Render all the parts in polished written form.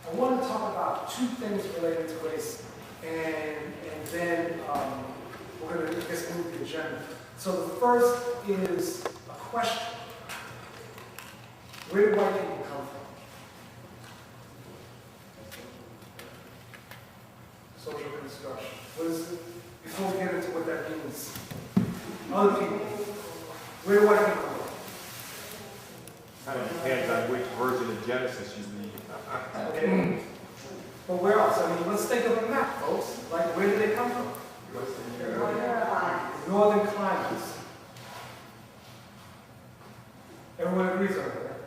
I want to talk about two things related to race, and then we're going to move the agenda. So the first is a question. Where do white people come from? Social construction. What is it? Before we get into what that means. Other people. Where do white people come from? Kind of depends on which version of Genesis you read. Okay. But where else? I mean, let's think of a map, folks. Like, where do they come from? Northern climates. Everyone agrees on that?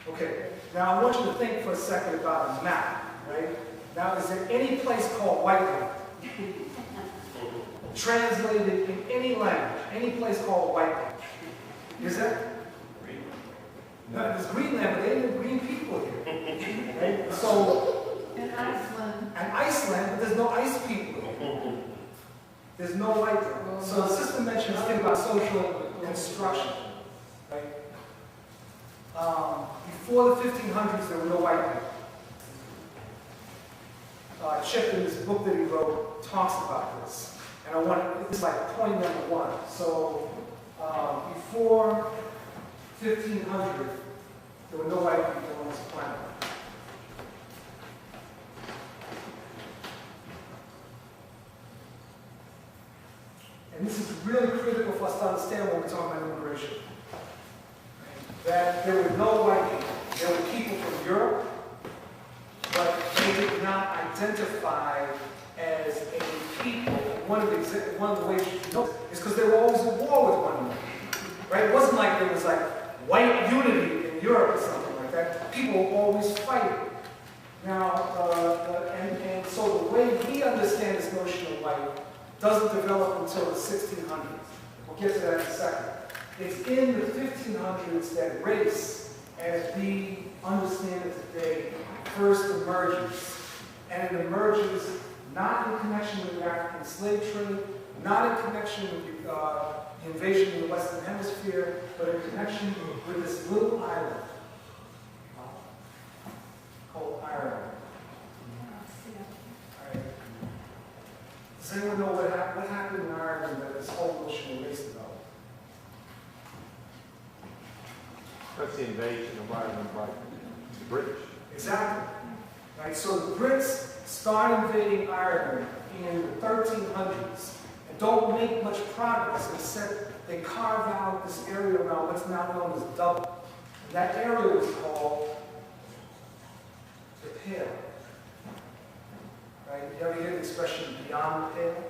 Okay. Now, I want you to think for a second about a map, right? Now, is there any place called White Land? Translated in any language, any place called White Land? Is there? No, there's Greenland, but they ain't green people here. Right? So, And Iceland. and Iceland, but there's no ice people here. There's no white land. So the sister mentions thing about social construction. Right? Before the 1500s, there were no white people. Chip, in this book that he wrote, talks about this. And I want this is like point number one. So before 1500, there were no white people on this planet. And this is really critical for us to understand when we're talking about immigration. That there were no white people. There were people from Europe, but they did not identify as a people. One of the ways you know is because they were always at war with one another. Right? It wasn't like there was like white unity in Europe or something like that. People were always fighting. Now, and so the way we understand this notion of white doesn't develop until the 1600s. We'll get to that in a second. It's in the 1500s that race, as we understand it today, first emerges. And it emerges not in connection with the African slave trade, not in connection with the invasion of the Western Hemisphere, but in connection with this little island called Ireland. Right. Does anyone know what happened in Ireland that this whole notion of race developed? That's the invasion of Ireland by the British. Exactly. Right? So the Brits start invading Ireland in the 1300s and don't make much progress except they carve out this area around what's now known as Dublin. And that area was called the Pale. Right? You ever hear the expression beyond the Pale?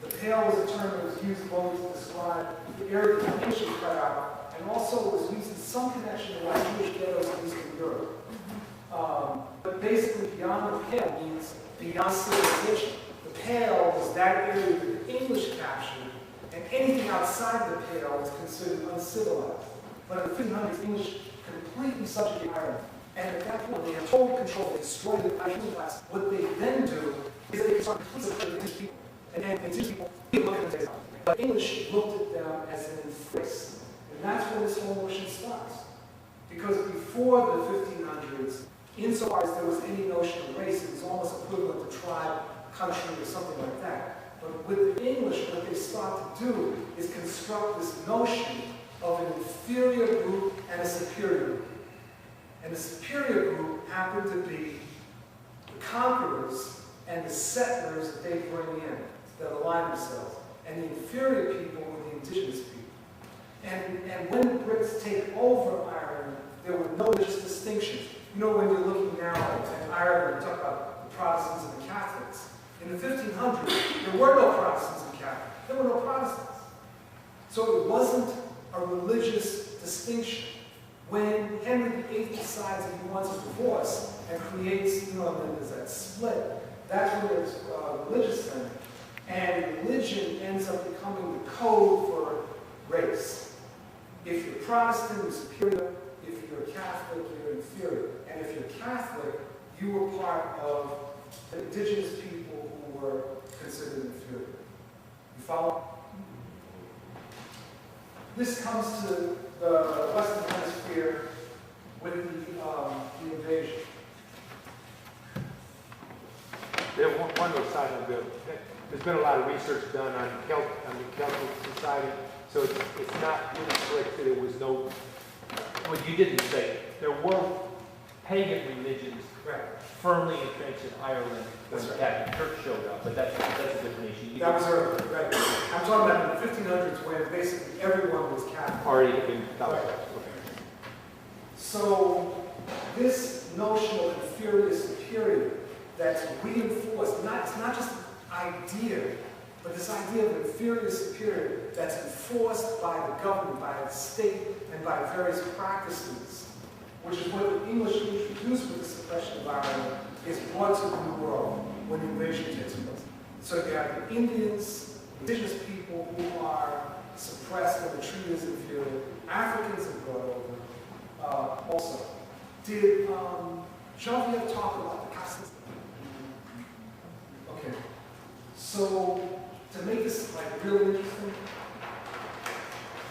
The Pale was a term that was used both to describe the area that the English cut out, and also was used in some connection to like Jewish ghettos in Eastern Europe. But basically, beyond the Pale means beyond civilization. The Pale was that area that the English captured, and anything outside the Pale was considered uncivilized. But in the 1500s, English completely subjugated Ireland. And at that point, they had total control. They destroyed the Irish class. What they then do is they start completely subjugating English people. And English people look at them, but English looked at them as an race. And that's where this whole notion starts. Because before the 1500s, insofar as there was any notion of race, it was almost equivalent to tribe, country, or something like that. But with the English, what they start to do is construct this notion of an inferior group and a superior group. And the superior group happened to be the conquerors and the settlers that they bring in, that align themselves. And the inferior people were the indigenous people. And when the Brits take over Ireland, there were no religious distinctions. You know, when you're looking now at Ireland, you talk about the Protestants and the Catholics. In the 1500s, there were no Protestants and Catholics. There were no Protestants. So it wasn't a religious distinction. When Henry VIII decides that he wants a divorce and creates, then there's that split, that's when there's a religious thing. And religion ends up becoming the code for race. If you're Protestant, you're superior. If you're Catholic, you're inferior. And if you're Catholic, you were part of the indigenous people who were considered inferior. You follow? This comes to the Western Hemisphere with the invasion. There, one little side note, Bill. There's been a lot of research done on the Celtic society, so it's not really correct that there was no, well, you didn't say, there were pagan religions firmly entrenched in Ireland when the Catholic Church showed up, but that's a different issue. That was early, right? I'm talking about in the 1500s when basically everyone was Catholic. Already had been Catholic. Right. Okay. So this notion of inferior superior that's reinforced, it's not just an idea, but this idea of inferior superior that's enforced by the government, by the state, and by various practices, which is what the English introduced with the suppression of Ireland, is brought to the New World when the invasion takes place. So you have the Indians, indigenous people who are suppressed and treated as inferior. Africans are brought over also. Did Jean-Pierre talk about the castes? Okay. So to make this like really interesting,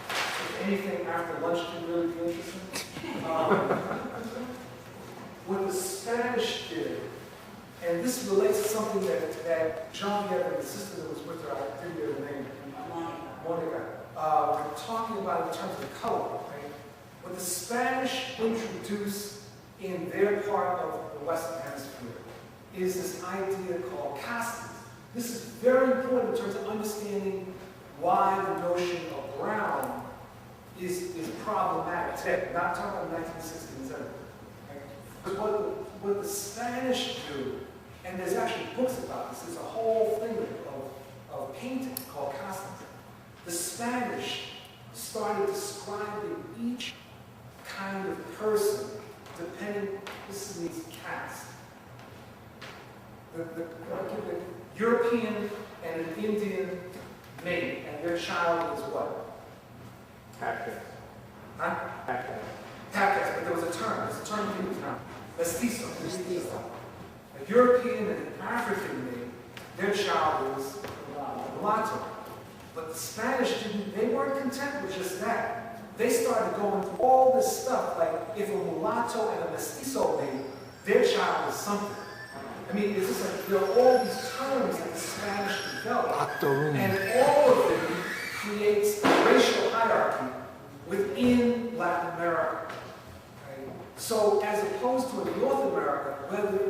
if anything after lunch can really be interesting, what the Spanish did, and this relates to something that Jean-Pierre and the sister that was with her, I didn't hear the name, Monica, were talking about in terms of color, right? What the Spanish introduced in their part of the Western Hemisphere is this idea called castes. This is very important in terms of understanding why the notion of brown is problematic today. Not talking about 1960s, right? But what the Spanish do, and there's actually books about this, there's a whole thing of painting called castes. The Spanish started describing each kind of person depending, this means caste. The European and an Indian mate, and their child is what? Half-caste. Huh? Half-caste. Half-caste, but there was a term. There's a term used now. Mestizo. A European and an African mate, their child is mulatto. But the Spanish they weren't content with just that. They started going through all this stuff, like if a mulatto and a mestizo mate, their child is something. I mean, it's just like there are all these terms that the Spanish developed, and all of them creates a racial hierarchy within Latin America. Right? So, as opposed to in North America,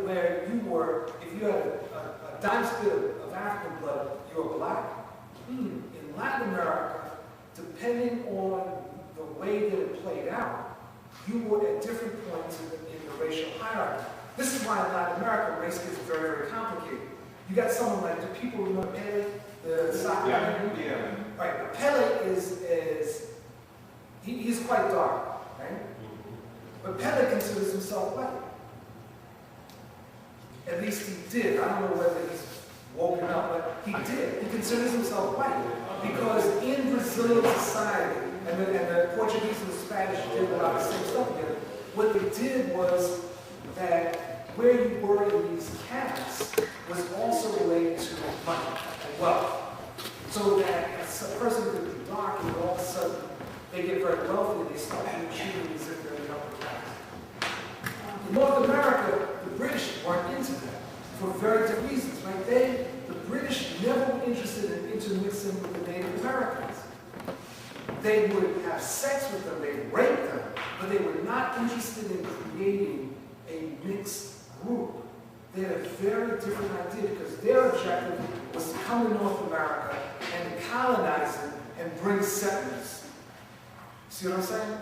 where you were, if you had a dynasty of African blood, you were black. In Latin America, depending on the way that it played out, you were at different points in the racial hierarchy. This is why in Latin America, race gets very, very complicated. You got someone like, do people remember Pele, the soccer player? Yeah. Right, Pele he's quite dark, right? But Pele considers himself white. At least he did. I don't know whether he's woken up, but he did. He considers himself white. Because in Brazilian society, and the Portuguese and the Spanish did a lot of the same stuff together, what they did was that where you were in these castes was also related to money and wealth. So that a person could be dark and all of a sudden they get very wealthy and they start being treated as if they're in the upper class. In North America, the British weren't into that for very different reasons, right? The British never were interested in intermixing with the Native Americans. They would have sex with them, they'd rape them, but they were not interested in creating a mixed group. They had a very different idea because their objective was to come to North America and to colonize it and bring settlers. See what I'm saying?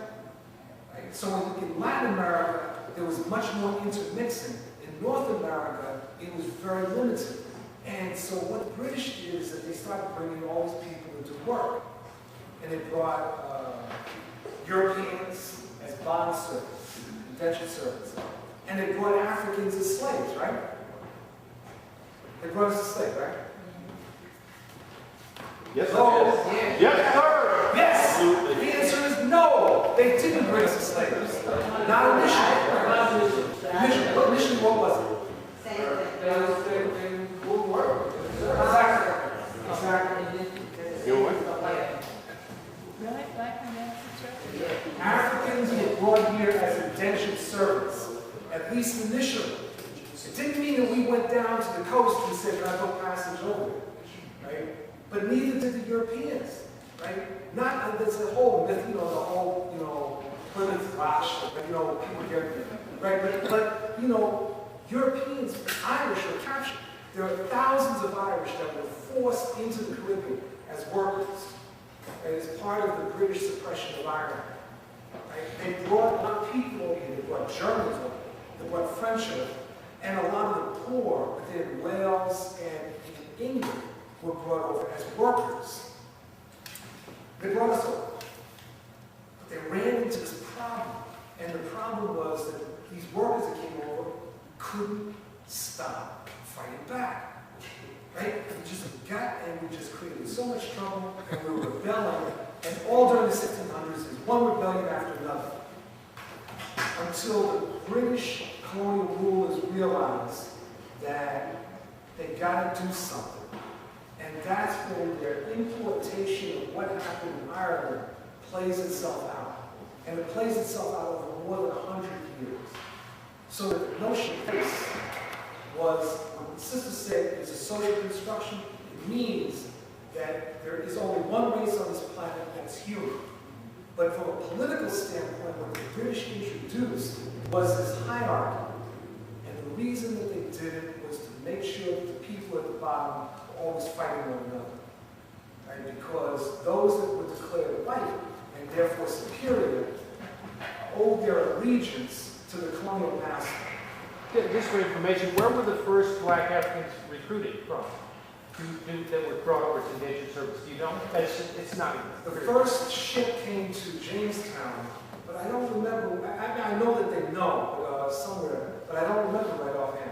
Right? So in Latin America, there was much more intermixing. In North America, it was very limited. And so what the British did is that they started bringing all these people into work. And they brought Europeans as bond servants, indentured servants. And they brought Africans as slaves, right? They brought us as slaves, right? Yes, No. yes. Yes, sir. Yes. Absolutely. The answer is no. They didn't bring us as slaves. Not initially. Initially, what was it? They would work. Exactly. You what? Really? Black and Africans? Africans were brought here as indentured at least initially. It didn't mean that we went down to the coast and said, I book passage over it, right? But neither did the Europeans, right? Not, there's a whole myth, the whole, Plymouth Rock, people get, right? But, Europeans, Irish were captured. There are thousands of Irish that were forced into the Caribbean as workers, and as part of the British suppression of Ireland. Right? They brought not people over here, they brought Germans over, they brought French over, and a lot of the poor within Wales and in England were brought over as workers. They brought us over. But they ran into this problem, and the problem was that these workers that came over couldn't stop fighting back. Right? We just created so much trouble, and we were rebelling, and all during the 1600s, there's one rebellion after another, until the British colonial rulers realized that they got to do something. And that's when their importation of what happened in Ireland plays itself out. And it plays itself out over more than 100 years. So the notion of race was, when the sister said it's a social construction, it means that there is only one race on this planet that's human. But from a political standpoint, what the British introduced was this hierarchy. And the reason that they did it was to make sure that the people at the bottom were always fighting one another. Right? Because those that were declared white, and therefore superior, owed their allegiance to the colonial master. Just for information, where were the first black Africans recruited from? That were brought over to the indentured service? Do you know? It's not. The first ship came to Jamestown, but I don't remember. I know that they know somewhere, but I don't remember right offhand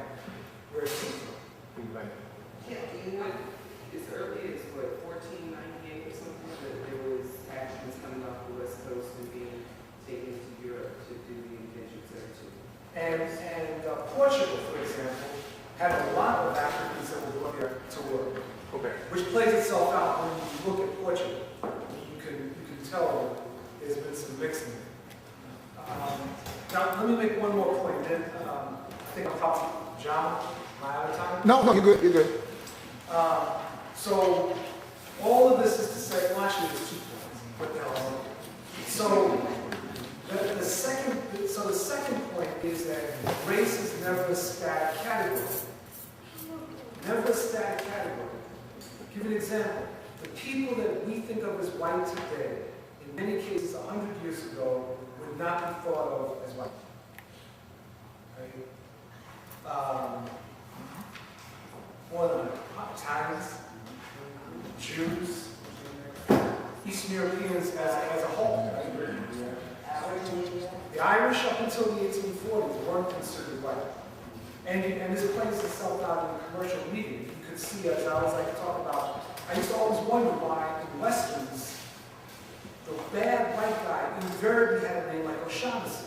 where it came from. Yeah, you know, as early as 1498 or something, that there was Africans coming off the west coast and being taken to Europe to do the indentured servitude. And Portugal, for example, had a lot of Africans that were going there to work. Okay. Which plays itself out when you look at Portugal. You can tell there's been some mixing. Now, let me make one more point. Then I think I'm probably, John, am I out of time? No, you're good, you're good. So, all of this is to say, well, actually, there's 2 points. What the hell? So, the second point is that race is never a static category. Never a static category. I'll give you an example. The people that we think of as white today, in many cases 100 years ago, would not be thought of as white. Right? More than Italians, Jews, Eastern Europeans as a whole. Right? The Irish, up until the 1840s, weren't considered white. And this plays itself out in the commercial media. You could see, as I always like to talk about, I used to always wonder why in Westerns, the bad white guy invariably had a name like O'Shaughnessy.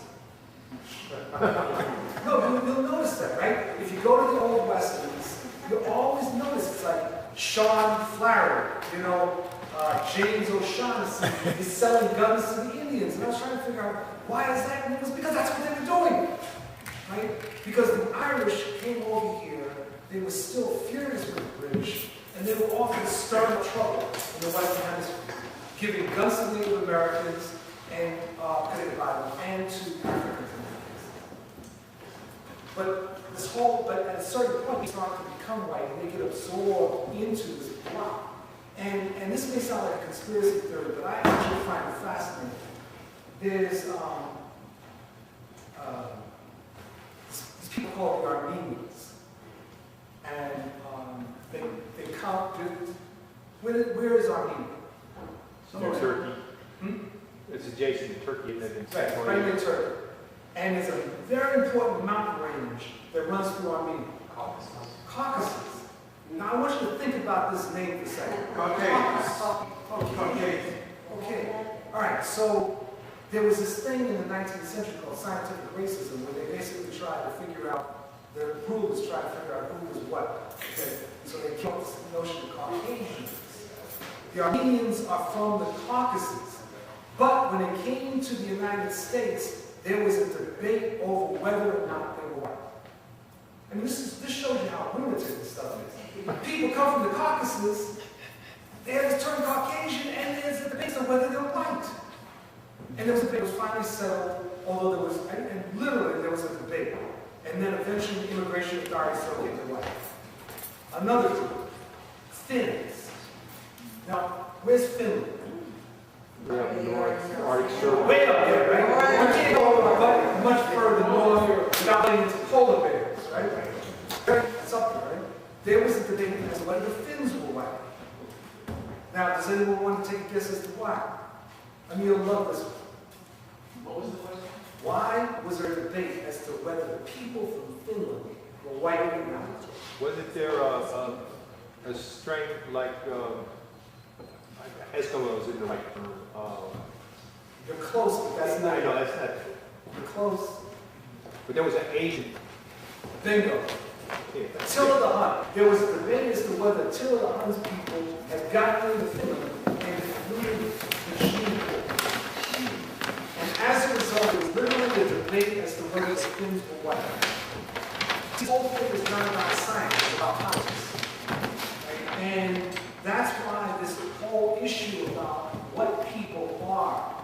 No, you'll notice that, right? If you go to the old Westerns, you'll always notice it's like Sean Flarry, James O'Shaughnessy is selling guns to the Indians. And I was trying to figure out, why is that? And it was because that's what they were doing. Right? Because the Irish came over here, they were still furious with the British, and they were often stirring up trouble in the Western Hemisphere, giving guns to Native Americans and and to Africans. But at a certain point, they start to become white, and they get absorbed into this block. And this may sound like a conspiracy theory, but I actually find it fascinating. There's these people called the Armenians, and they count. Where is Armenia? Near Turkey. It's adjacent to Turkey, and then right near Turkey. And it's a very important mountain range that runs through Armenia. Caucasus. Now I want you to think about this name for a second. Caucasus. Okay. All right. So there was this thing in the 19th century called scientific racism, where they basically tried to figure out, the rulers tried to figure out who was what. Okay. So they came up with this notion of Caucasians. The Armenians are from the Caucasus. But when it came to the United States, there was a debate over whether or not they were white. I mean, this shows you how limited this stuff is. People come from the Caucasus, they have this term Caucasian, and there's a debate on whether they're white. And there was a debate, it was finally settled, although there was, and literally there was a debate. And then eventually the immigration authorities said, okay, they're white. Another group, Finns. Now, where's Finland? Way up north, Arctic Circle. Way up there, right? You can't go much further north without getting into polar bears, right? It's up there, right? There was a debate as to whether the Finns were white. Now, does anyone want to take a guess as to why? I mean, you'll love this one. What was the question? Why was there a debate as to whether the people from Finland were white or not? Wasn't there a strain like Eskimos in the right term? You're close, but that's not. No, that's not. You're close. But there was an Asian. Bingo. Yeah. Attila the Hun. There was a debate as to whether Attila the Hun's people had gotten into Finland and included the Sheep. And as a result, there was literally a debate as to whether the Finns were white. This whole thing is not about science, it's about politics. Right? And that's why this whole issue about what people are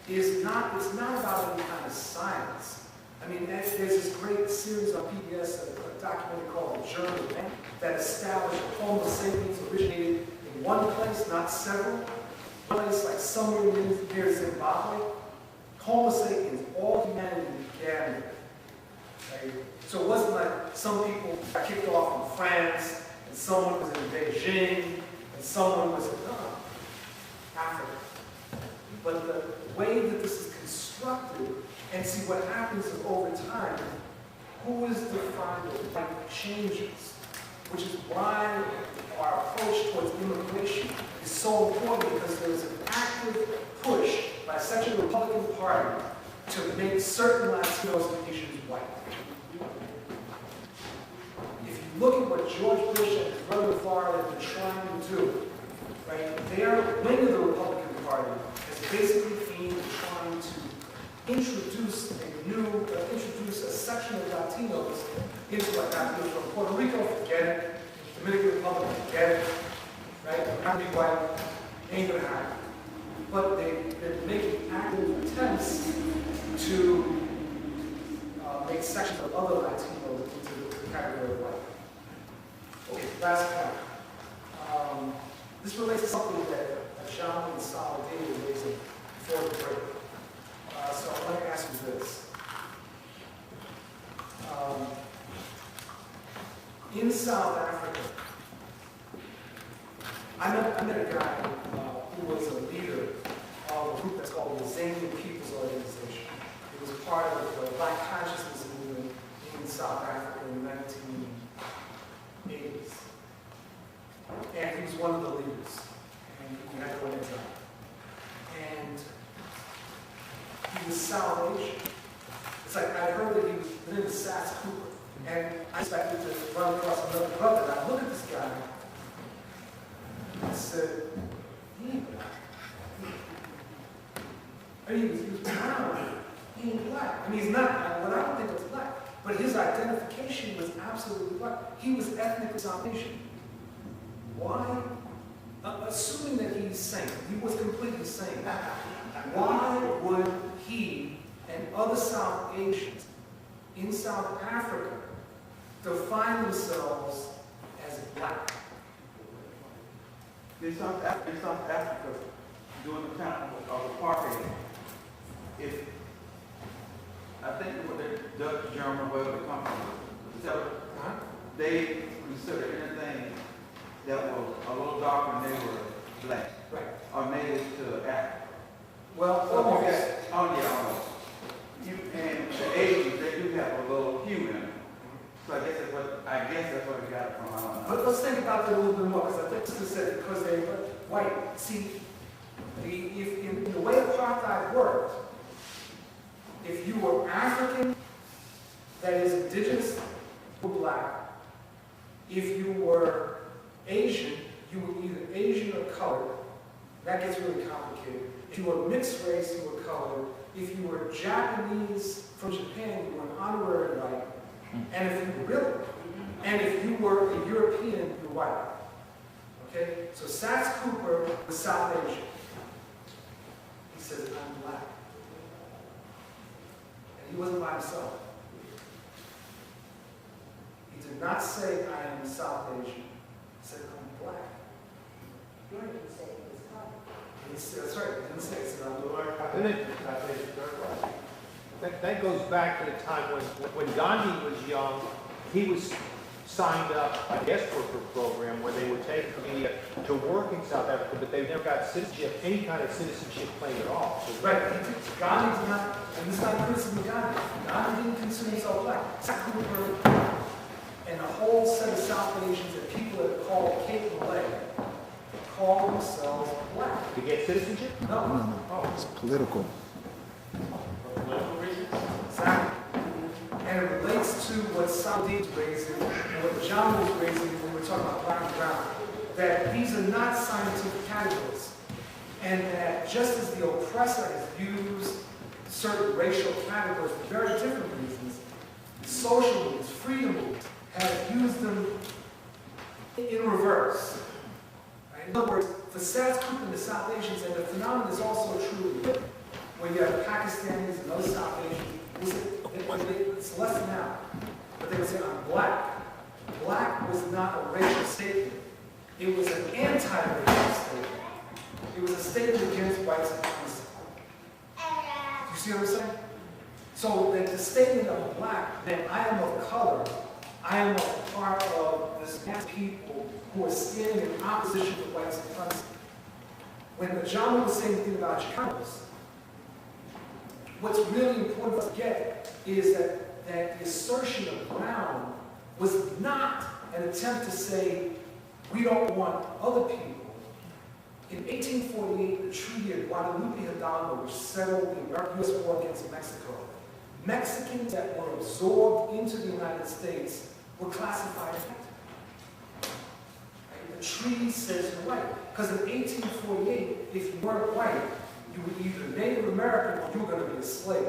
is not, it's not about any kind of science. I mean, there's this great series on PBS, a documentary called The Journey of Man, that established that Homo sapiens originated in one place, not several. One place like somewhere near Zimbabwe. Homo sapiens, all humanity began there. Right? So it wasn't like some people got kicked off in France, and someone was in Beijing, and someone was in Africa. But the way that this is constructed, and see what happens is over time, who is defined as white changes, which is why our approach towards immigration is so important, because there's an active push by a section of the Republican Party to make certain Latinos and Asians white. If you look at what George Bush and his brother in Florida have been trying to do, right, their wing of the Republican Party has basically been trying to introduce a section of Latinos into what happens from Puerto Rico, forget it. Dominican Republic, forget it. Right? Not be white, ain't gonna happen. But they've been making active attempts to make sections of other Latinos into the category of white. Okay, last point. This relates to something that John and Sal David were raising before the break. So I want to ask you this. In South Africa, I met a guy who was a leader of a group that's called the Zambian People's Organization. It was part of the Black Consciousness movement in South Africa in the 1980s. And he was one of the leaders. And he had to go into that. And he was South Asian. It's like I heard that he was named Sass Cooper. And I expected to run across another brother. And I looked at this guy and I said, he ain't black. I mean, he was brown. He ain't black. I mean, he's not, but I don't think it's black. But his identification was absolutely black. He was ethnically South Asian. Why? Assuming that he's sane, he was completely sane. Why would he and other South Asians in South Africa define themselves as black? In South Africa, during the time of apartheid, if I think what the Dutch, German, whatever the company was, they considered anything that was a little darker than they were black, Right. or native to Africa. Well, So almost. almost. And the Asians, they do have a little hue in them. So I guess that's what we got from. I don't know. But let's think about that a little bit more, because I think this is said because they were white. See, if in the way apartheid worked, if you were African, that is indigenous, you were black. If you were Asian, you were either Asian or colored. That gets really complicated. If you were mixed race, you were colored. If you were Japanese from Japan, you were an honorary white. And if you really, and if you were a European, you're white. Okay? So Sats Cooper was South Asian. He says, I'm black. And he wasn't by himself. He did not say, I am South Asian. He said, I'm black. You didn't say it was color. He said, that's right, he didn't say it. He said, I'm black. And then, that goes back to the time when Gandhi was young. He was signed up, I guess, for a program where they were taking to work in South Africa, but they never got citizenship, any kind of citizenship claim at all. Right, Gandhi did not, and this is not criticism of Gandhi. Gandhi didn't consider himself black. Sats Cooper and a whole set of South Asians that people that called Cape Malay call themselves black. To get citizenship? No. Oh. It's political. Exactly. And it relates to what Saudi was raising and what John was raising when we were talking about black and brown. That these are not scientific categories. And that just as the oppressor has used certain racial categories for very different reasons, social movements, freedom movements, have used them in reverse. Right? In other words, for Sats Cooper and the South Asians, and the phenomenon is also true where you have Pakistanis and other South Asians, it's less now, but they would say, I'm black. Black was not a racial statement. It was an anti-racial statement. It was a statement against white supremacy. Do you see what I'm saying? So that the statement of black, that I am of color, I am a part of this mass of people who are standing in opposition to white supremacy. When John was saying anything about Chicanos, what's really important to get is that the assertion of Brown was not an attempt to say, we don't want other people. In 1848, the Treaty of Guadalupe Hidalgo, which settled the U.S. war against Mexico, Mexicans that were absorbed into the United States were classified as white. The treaty says you're white. Because in 1848, if you weren't white, you were either Native American or you were going to be a slave.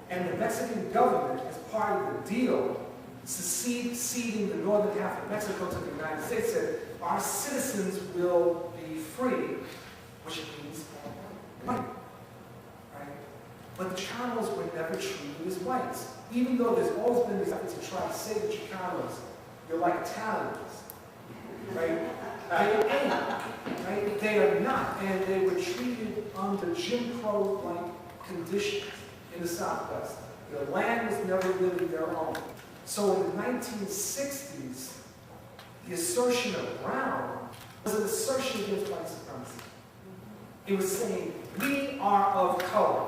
And the Mexican government, as part of the deal, ceding the northern half of Mexico to the United States, said, our citizens will be free, which means white. Right? But the Chicanos were never treated as whites. Even though there's always been this effort to try to say to Chicanos, you're like Italians. Right? They ain't. Right? They are not. And they were treated under Jim Crow-like conditions in the Southwest. Their land was never really their own. So in the 1960s, the assertion of Brown was an assertion against white supremacy. It was saying, we are of color.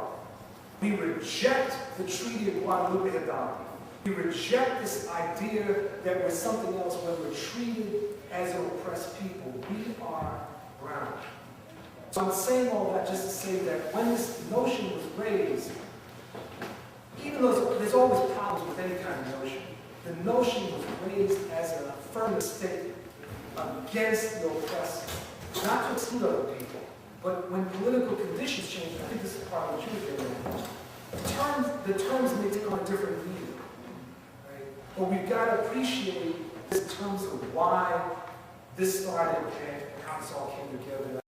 We reject the Treaty of Guadalupe Hidalgo. We reject this idea that we're something else when we're treated as an oppressed people. We are brown. So I'm saying all that just to say that when this notion was raised, even though there's always problems with any kind of notion, the notion was raised as an affirmative statement against the oppressor, not to exclude other people, but when political conditions change, I think this is part of what you were getting at, the terms may take on a different meaning, right? But we've got to appreciate this in terms of why this started and how this all came together.